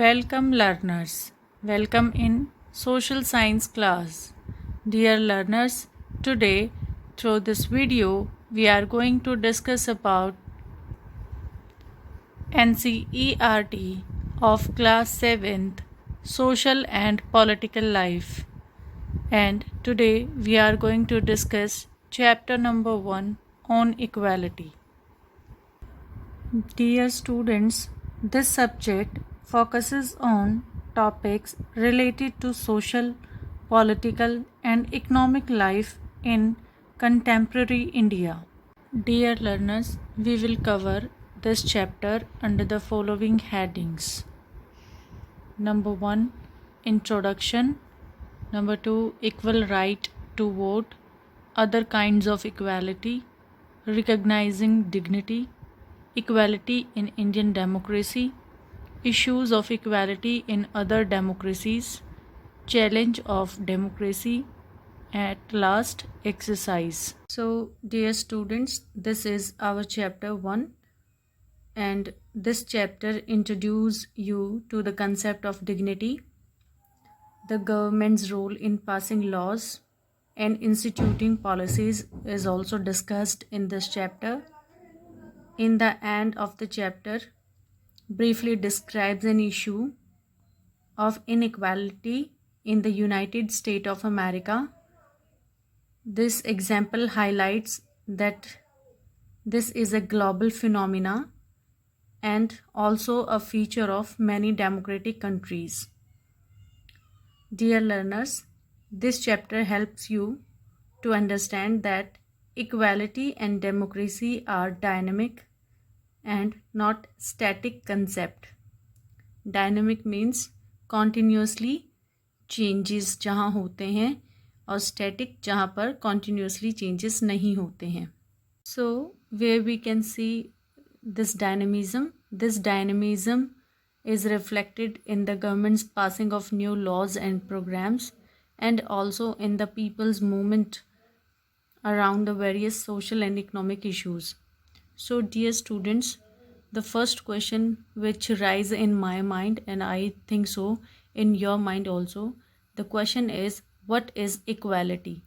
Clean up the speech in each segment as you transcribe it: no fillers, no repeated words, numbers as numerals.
Welcome learners. Welcome in social science class. Dear learners, today through this video we are going to discuss about NCERT of class 7th Social and Political Life. And today we are going to discuss chapter number 1 on equality. Dear students, this subject focuses on topics related to social, political, and economic life in contemporary India. Dear learners, we will cover this chapter under the following headings. Number 1, Introduction. Number 2, Equal right to vote, other kinds of equality, recognizing dignity, equality in Indian democracy, issues of equality in other democracies, challenge of democracy, at last exercise. So dear students, this is our chapter 1 and this chapter introduces you to the concept of dignity, the government's role in passing laws and instituting policies is also discussed in this chapter. In the end of the chapter, briefly describes an issue of inequality in the United States of America. This example highlights that this is a global phenomena and also a feature of many democratic countries. Dear learners, this chapter helps you to understand that equality and democracy are dynamic and not static concept. Dynamic means continuously changes जहाँ होते हैं और static जहाँ पर continuously changes नहीं होते हैं. So where we can see this dynamism is reflected in the government's passing of new laws and programs and also in the people's movement around the various social and economic issues. So dear students, the first question which rise in my mind and I think so in your mind also, the question is, what is equality?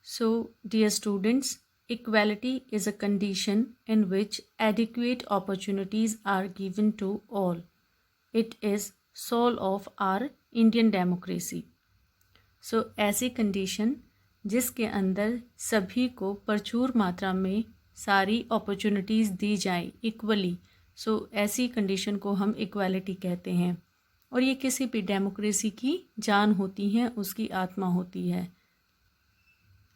So dear students, equality is a condition in which adequate opportunities are given to all. It is soul of our Indian democracy. So ऐसी condition जिसके अंदर सभी को प्रचुर मात्रा में सारी opportunities दी जाए इक्वली, सो ऐसी कंडीशन को हम इक्वालिटी कहते हैं और ये किसी भी डेमोक्रेसी की जान होती है, उसकी आत्मा होती है.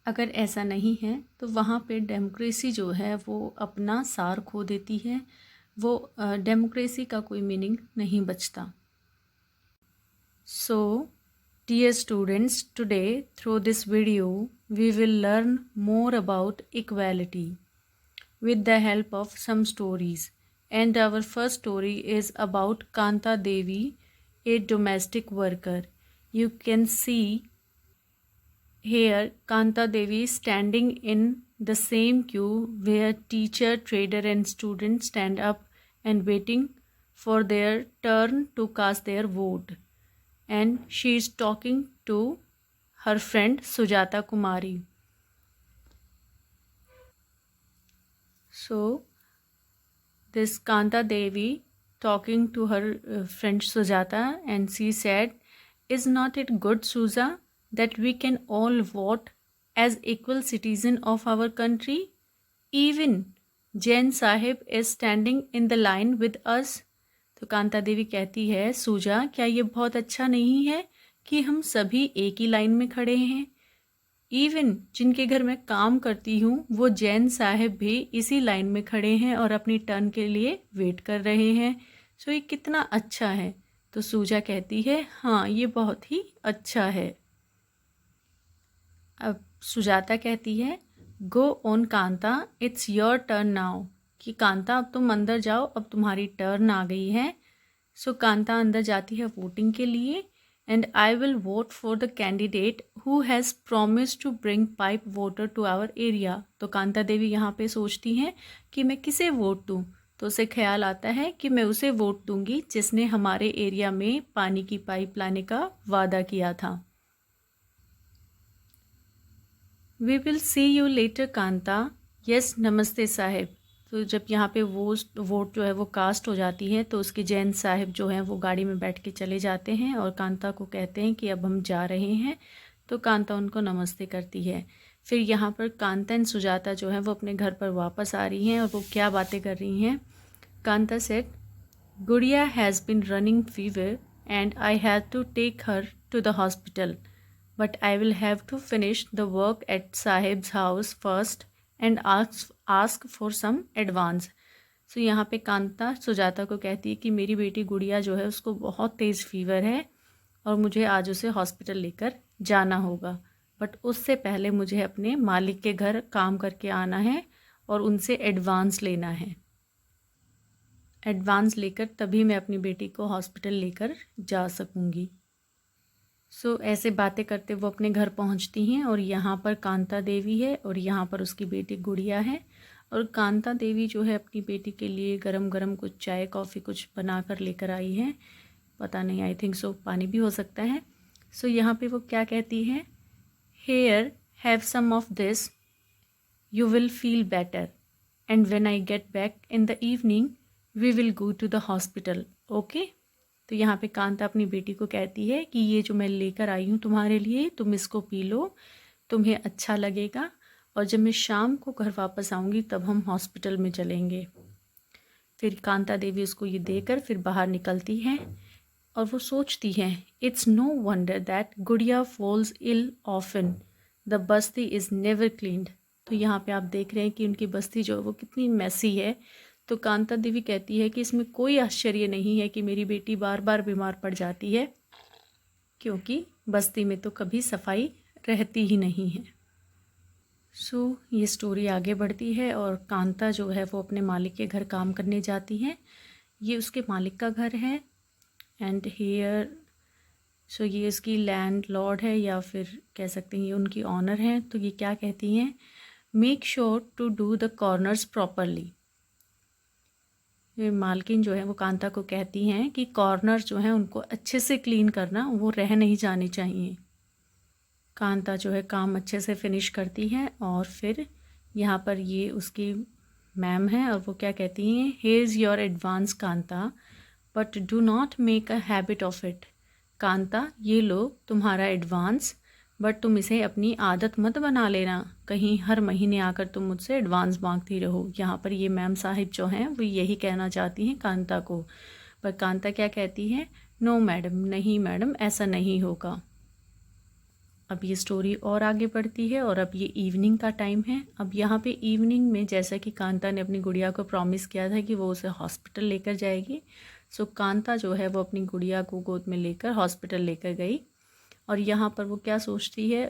अगर ऐसा नहीं है तो वहाँ पे डेमोक्रेसी जो है वो अपना सार खो देती है, वो डेमोक्रेसी का कोई मीनिंग नहीं बचता. सो dear students, today through this video we will learn more about equality with the help of some stories, and our first story is about Kanta Devi, a domestic worker. You can see here Kanta Devi standing in the same queue where teacher, trader and student stand up and waiting for their turn to cast their vote. And she is talking to her friend Sujata Kumari. So this Kanta Devi talking to her friend Sujata, and she said, "Is not it good, Suja, that we can all vote as equal citizen of our country? Even Jain Sahib is standing in the line with us." तो कांता देवी कहती है, सूजा, क्या ये बहुत अच्छा नहीं है कि हम सभी एक ही लाइन में खड़े हैं? इवन जिनके घर में काम करती हूँ वो जैन साहब भी इसी लाइन में खड़े हैं और अपनी टर्न के लिए वेट कर रहे हैं. सो ये कितना अच्छा है. तो सूजा कहती है, हाँ ये बहुत ही अच्छा है. अब सुजाता कहती है, go on Kanta, it's your turn now. कि कांता अब तुम अंदर जाओ, अब तुम्हारी टर्न आ गई है. सो कांता अंदर जाती है वोटिंग के लिए. And I will vote for the candidate who has promise to bring pipe water to our area. तो कांता देवी यहाँ पे सोचती हैं कि मैं किसे वोट दूँ. तो तो उसे ख्याल आता है कि मैं उसे वोट दूंगी जिसने हमारे एरिया में पानी की पाइप लाने का वादा किया था। We will see you later Kanta. Yes नमस्ते साहिब। तो जब यहाँ पे वोट जो है वो कास्ट हो जाती है तो उसके जैन साहिब जो हैं वो गाड़ी में बैठ के चले जाते हैं और कांता को कहते हैं कि अब हम जा रहे हैं। तो कांता उनको नमस्ते करती है। फिर यहाँ पर कांता एंड सुजाता जो है वो अपने घर पर वापस आ रही हैं और वो क्या बातें कर रही हैं। Kanta said, Gudiya has been running fever and I have to take her to the hospital, but I will have to finish the work at Sahib's house first and ask for some advance. So यहाँ पे कांता सुजाता को कहती है कि मेरी बेटी गुड़िया जो है उसको बहुत तेज़ फीवर है और मुझे आज उसे हॉस्पिटल लेकर जाना होगा, बट उससे पहले मुझे अपने मालिक के घर काम करके आना है और उनसे एडवांस लेना है। एडवांस लेकर तभी मैं अपनी बेटी को हॉस्पिटल लेकर जा सकूँगी। ऐसे बातें करते वो अपने घर पहुंचती हैं और यहाँ पर कांता देवी है और यहाँ पर उसकी बेटी गुड़िया है। और कांता देवी जो है अपनी बेटी के लिए गरम गरम कुछ चाय कॉफ़ी कुछ बना कर लेकर आई है, पता नहीं, आई थिंक सो पानी भी हो सकता है। यहाँ पे वो क्या कहती है, here have some of this, you will feel better, and when I get back in the evening we will go to the hospital, okay. तो यहाँ पे कांता अपनी बेटी को कहती है कि ये जो मैं लेकर आई हूँ तुम्हारे लिए, तुम इसको पी लो, तुम्हें अच्छा लगेगा, और जब मैं शाम को घर वापस आऊँगी तब हम हॉस्पिटल में चलेंगे। फिर कांता देवी उसको ये देकर फिर बाहर निकलती है और वो सोचती है, इट्स नो वंडर दैट गुड़िया false ill often, the Basti is never cleaned. तो यहाँ पे आप देख रहे हैं कि उनकी बस्ती जो है वो कितनी मैसी है। तो कांता देवी कहती है कि इसमें कोई आश्चर्य नहीं है कि मेरी बेटी बार बार बीमार पड़ जाती है, क्योंकि बस्ती में तो कभी सफाई रहती ही नहीं है। ये स्टोरी आगे बढ़ती है और कांता जो है वो अपने मालिक के घर काम करने जाती है। ये उसके मालिक का घर है एंड हियर ये इसकी लैंड लॉर्ड है या फिर कह सकते हैं ये उनकी ऑनर है। तो ये क्या कहती हैं, make sure to do the corners properly. ये मालकिन जो है वो कांता को कहती हैं कि कॉर्नर जो है उनको अच्छे से क्लीन करना, वो रह नहीं जाने चाहिए। कांता जो है काम अच्छे से फिनिश करती है और फिर यहाँ पर ये उसकी मैम है और वो क्या कहती हैं, here is your advance Kanta, but do not make a habit of it. Kanta ये लो तुम्हारा एडवांस, बट तुम इसे अपनी आदत मत बना लेना, कहीं हर महीने आकर तुम मुझसे एडवांस मांगती रहो। यहाँ पर ये मैम साहिब जो हैं वो यही कहना चाहती हैं कांता को, पर कांता क्या कहती है, नो मैडम, नहीं मैडम, ऐसा नहीं होगा। अब ये स्टोरी और आगे बढ़ती है और अब ये इवनिंग का टाइम है। अब यहाँ पे इवनिंग में जैसा कि कांता ने अपनी गुड़िया को प्रॉमिस किया था कि वो उसे हॉस्पिटल लेकर जाएगी, कांता जो है वो अपनी गुड़िया को गोद में लेकर हॉस्पिटल लेकर गई। और यहाँ पर वो क्या सोचती है,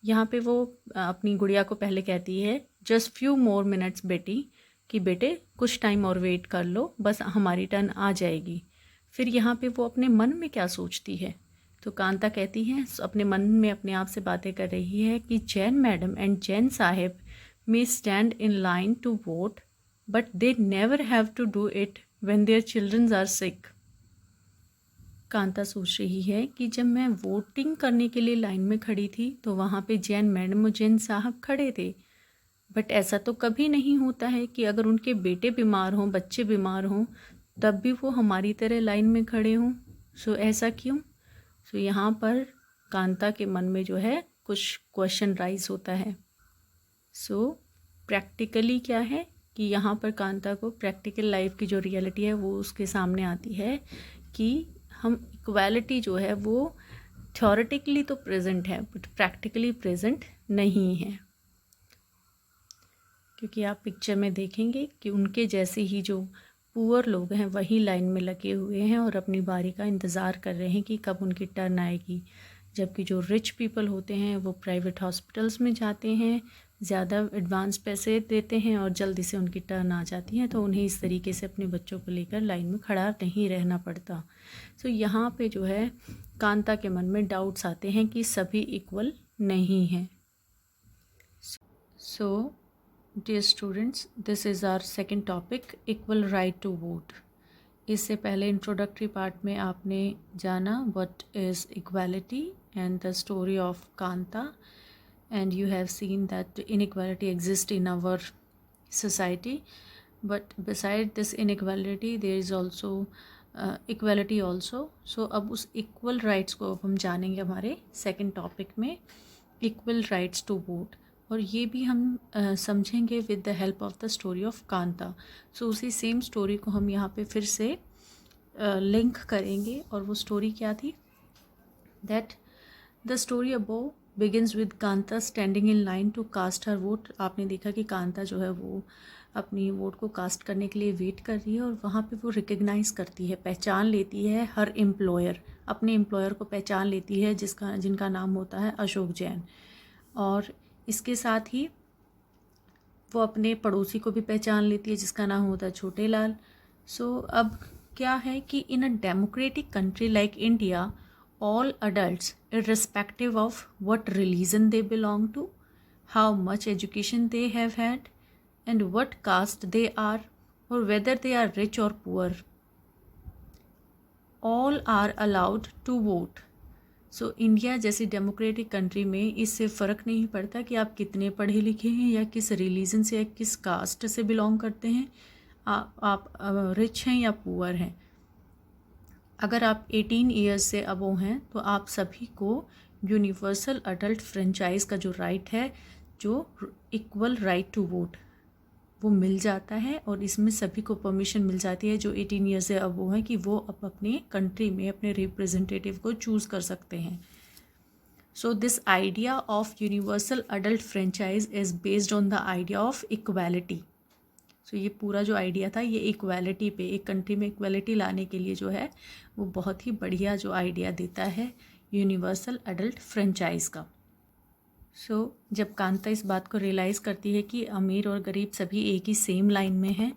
यहाँ पे वो अपनी गुड़िया को पहले कहती है, जस्ट फ्यू मोर मिनट्स बेटी, कि बेटे कुछ टाइम और वेट कर लो, बस हमारी टर्न आ जाएगी। फिर यहाँ पे वो अपने मन में क्या सोचती है, तो कांता कहती है अपने मन में अपने आप से बातें कर रही है कि Jain madam and Jain sahib may stand in line to vote, but they never have to do it when their childrens are sick. Kanta सोच रही है कि जब मैं वोटिंग करने के लिए लाइन में खड़ी थी तो वहाँ पे जैन मैडम और जैन साहब खड़े थे, बट ऐसा तो कभी नहीं होता है कि अगर उनके बेटे बीमार हों, बच्चे बीमार हों, तब भी वो हमारी तरह लाइन में खड़े हों। ऐसा क्यों? यहाँ पर कांता के मन में जो है कुछ क्वेश्चन राइज होता है। प्रैक्टिकली क्या है कि यहाँ पर कांता को प्रैक्टिकल लाइफ की जो रियलिटी है वो उसके सामने आती है कि हम इक्वालिटी जो है वो थ्योरेटिकली तो प्रेजेंट है बट प्रैक्टिकली प्रेजेंट नहीं है, क्योंकि आप पिक्चर में देखेंगे कि उनके जैसे ही जो पुअर लोग हैं वही लाइन में लगे हुए हैं और अपनी बारी का इंतज़ार कर रहे हैं कि कब उनकी टर्न आएगी, जबकि जो रिच पीपल होते हैं वो प्राइवेट हॉस्पिटल्स में जाते हैं, ज़्यादा एडवांस पैसे देते हैं और जल्दी से उनकी टर्न आ जाती है, तो उन्हें इस तरीके से अपने बच्चों को लेकर लाइन में खड़ा नहीं रहना पड़ता। यहाँ पे जो है कांता के मन में डाउट्स आते हैं कि सभी इक्वल नहीं हैं। Dear students, this is our second topic, equal right to vote. इससे पहले इंट्रोडक्टरी पार्ट में आपने जाना what is equality and the story of Kanta, and you have seen that inequality exists in our society, but beside this inequality there is also equality also. So अब उस equal rights को अब हम जानेंगे हमारे सेकंड टॉपिक में, equal rights to vote, और ये भी हम समझेंगे with the help of the story of Kanta. So उसी सेम स्टोरी को हम यहाँ पे फिर से लिंक करेंगे, और वो स्टोरी क्या थी? That the story above begins with Kanta standing in line to cast her vote. आपने देखा कि कांता जो है वो अपनी वोट को कास्ट करने के लिए वेट कर रही है, और वहाँ पे वो रिकग्नाइज़ करती है, पहचान लेती है हर एम्प्लॉयर, अपने एम्प्लॉयर को पहचान लेती है जिनका नाम होता है अशोक जैन, और इसके साथ ही वो अपने पड़ोसी को भी पहचान लेती है जिसका नाम होता है छोटे लाल। सो अब क्या है कि in a democratic country like India, all adults, irrespective of what religion they belong to, how much education they have had, and what caste they are, or whether they are rich or poor, all are allowed to vote. So India जैसी democratic country में इससे फ़र्क नहीं पड़ता कि आप कितने पढ़े लिखे हैं या किस रिलीजन से या किस कास्ट से बिलोंग करते हैं, आप रिच हैं या पुअर हैं। अगर आप 18 ईयर्स से अबव हैं तो आप सभी को यूनिवर्सल अडल्ट फ्रेंचाइज का जो राइट है, जो इक्वल राइट टू वोट, वो मिल जाता है, और इसमें सभी को परमिशन मिल जाती है जो 18 ईयर्स से अबव हैं कि वो अब अपने कंट्री में अपने रिप्रेजेंटेटिव को चूज़ कर सकते हैं। So this idea of universal adult franchise is based on the idea of equality. So ये पूरा जो आइडिया था ये इक्वालिटी पे, एक कंट्री में इक्वालिटी लाने के लिए जो है वो बहुत ही बढ़िया जो आइडिया देता है यूनिवर्सल अडल्ट फ्रेंचाइज का। सो जब कांता इस बात को रियलाइज़ करती है कि अमीर और गरीब सभी एक ही सेम लाइन में हैं,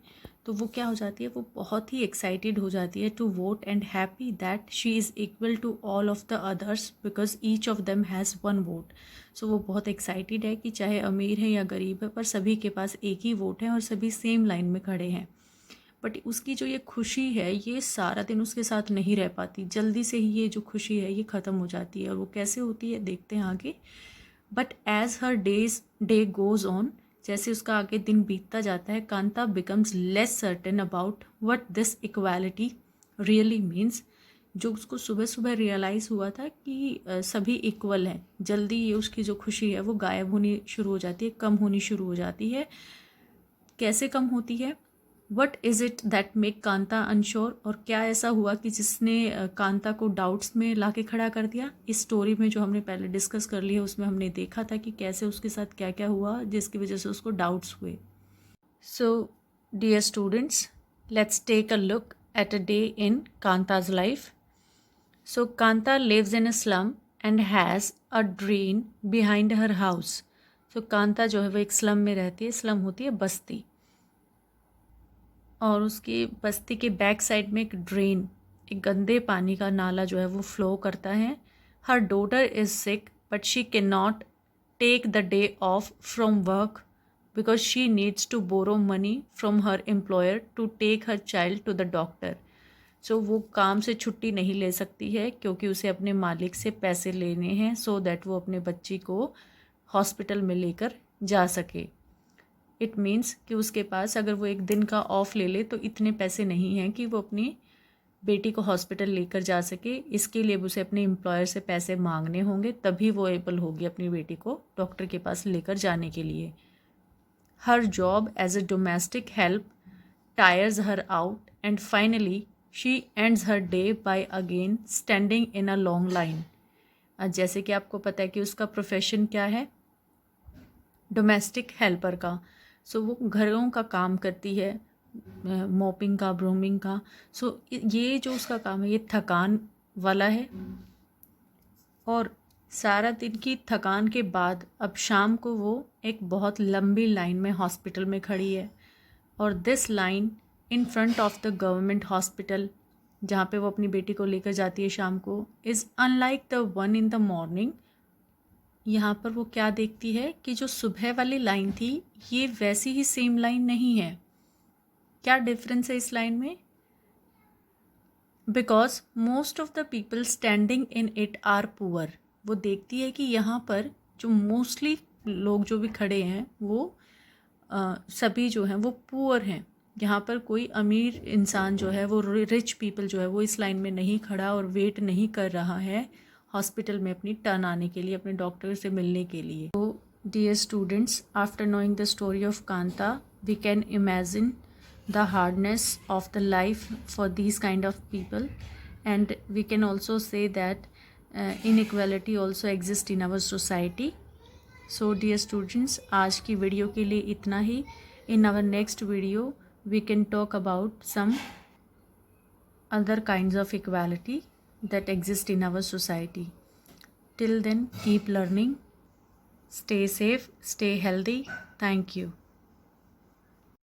तो वो क्या हो जाती है, वो बहुत ही एक्साइटेड हो जाती है to vote and happy that she is equal to all of the others because each of them has one vote. So वो बहुत एक्साइटेड है कि चाहे अमीर है या गरीब है, पर सभी के पास एक ही वोट है और सभी सेम लाइन में खड़े हैं। बट उसकी जो ये खुशी है ये सारा दिन उसके साथ नहीं रह पाती, जल्दी से ही ये जो खुशी है ये ख़त्म हो जाती है, और वो कैसे होती है देखते हैं आगे। But as her day goes on, जैसे उसका आगे दिन बीतता जाता है, Kanta becomes less certain about what this equality really means. जो उसको सुबह सुबह रियलाइज़ हुआ था कि सभी इक्वल हैं, जल्दी ये उसकी जो खुशी है वो गायब होनी शुरू हो जाती है, कम होनी शुरू हो जाती है। कैसे कम होती है? What is it that make Kanta unsure, और क्या ऐसा हुआ कि जिसने कांता को डाउट्स में ला के खड़ा कर दिया? इस स्टोरी में जो हमने पहले डिस्कस कर लिया उसमें हमने देखा था कि कैसे उसके साथ क्या क्या हुआ जिसकी वजह से उसको डाउट्स हुए। So dear students, let's take a look at a day in Kanta's life. So Kanta lives in a slum and has a drain behind her house. So Kanta जो है वो एक स्लम में रहती है, स्लम होती है बस्ती, और उसकी बस्ती के बैक साइड में एक ड्रेन, एक गंदे पानी का नाला जो है वो फ्लो करता है। Her daughter is sick but she can not take the day off from work because she needs to borrow money from her employer to take her child to the doctor. So वो काम से छुट्टी नहीं ले सकती है क्योंकि उसे अपने मालिक से पैसे लेने हैं सो दैट वो अपने बच्ची को हॉस्पिटल में लेकर जा सके। इट मीन्स कि उसके पास अगर वो एक दिन का ऑफ ले ले तो इतने पैसे नहीं हैं कि वो अपनी बेटी को हॉस्पिटल लेकर जा सके। इसके लिए उसे अपने एम्प्लॉयर से पैसे मांगने होंगे, तभी वो एबल होगी अपनी बेटी को डॉक्टर के पास लेकर जाने के लिए। Her job as a domestic help tires her out and finally she ends her day by again standing in a long line. जैसे कि आपको पता है कि उसका प्रोफेशन क्या है, डोमेस्टिक हेल्पर का। सो वो घरों का काम करती है, मॉपिंग का, ब्रूमिंग का। सो ये जो उसका काम है ये थकान वाला है, और सारा दिन की थकान के बाद अब शाम को वो एक बहुत लंबी लाइन में हॉस्पिटल में खड़ी है, और this line in front of the government hospital जहाँ पे वो अपनी बेटी को लेकर जाती है शाम को, is unlike the one in the morning यहाँ पर वो क्या देखती है कि जो सुबह वाली लाइन थी ये वैसी ही सेम लाइन नहीं है। क्या डिफरेंस है इस लाइन में? Because most of the people standing in it are poor. वो देखती है कि यहाँ पर जो मोस्टली लोग जो भी खड़े हैं वो सभी जो हैं वो पुअर हैं। यहाँ पर कोई अमीर इंसान जो है वो रिच पीपल जो है वो इस लाइन में नहीं खड़ा और वेट नहीं कर रहा है हॉस्पिटल में अपनी टर्न आने के लिए, अपने डॉक्टर से मिलने के लिए। तो dear students, after knowing the story of Kanta we can imagine the hardness of the life for these kind of people, and we can also say that inequality also exists in our society. So dear students, आज की video के लिए इतना ही. In our next video we can talk about some other kinds of equality that exist in our society. Till then, keep learning, stay safe, stay healthy. Thank you.